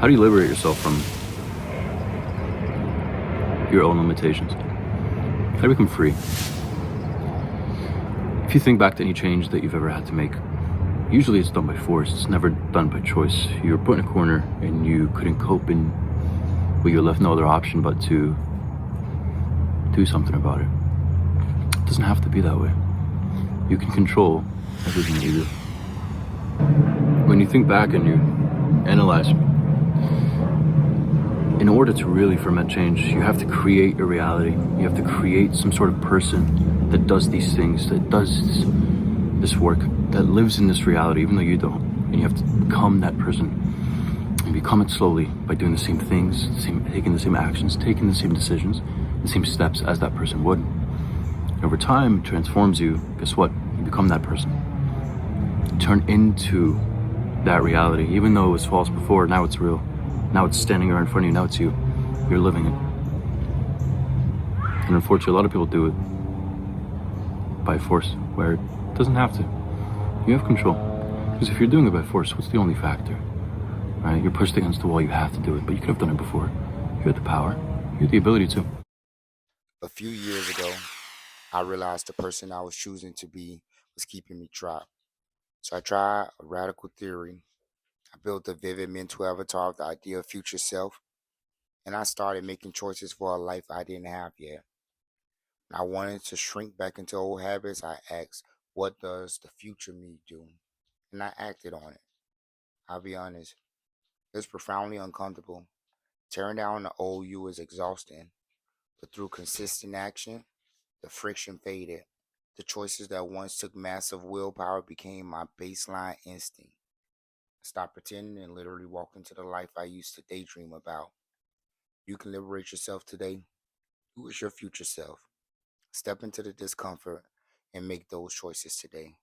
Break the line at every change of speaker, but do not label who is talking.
How do you liberate yourself from your own limitations? How do you become free? If you think back to any change that you've ever had to make, usually it's done by force. It's never done by choice. You were put in a corner and you couldn't cope, and well, you were left no other option but to do something about it. It doesn't have to be that way. You can control everything you do. When you think back and you analyze, in order to really ferment change, you have to create a reality. You have to create some sort of person that does these things, that does this work, that lives in this reality, even though you don't. And you have to become that person and become it slowly by doing the same things, taking the same actions, taking the same decisions, the same steps as that person would. And over time, it transforms you. Guess what? You become that person. You turn into that reality. Even though it was false before, now it's real. Now it's standing right in front of you. Now it's you. You're living it. And unfortunately, a lot of people do it by force, where it doesn't have to. You have control. Because if you're doing it by force, what's the only factor? Right? You're pushed against the wall, you have to do it. But you could have done it before. You had the power. You had the ability to.
A few years ago, I realized the person I was choosing to be was keeping me trapped. So I tried a radical theory. I built a vivid mental avatar of the ideal future self, and I started making choices for a life I didn't have yet. When I wanted to shrink back into old habits, I asked, what does the future me do? And I acted on it. I'll be honest, it's profoundly uncomfortable. Tearing down the old you is exhausting, but through consistent action, the friction faded. The choices that once took massive willpower became my baseline instinct. I stopped pretending and literally walked into the life I used to daydream about. You can liberate yourself today. Who is your future self? Step into the discomfort and make those choices today.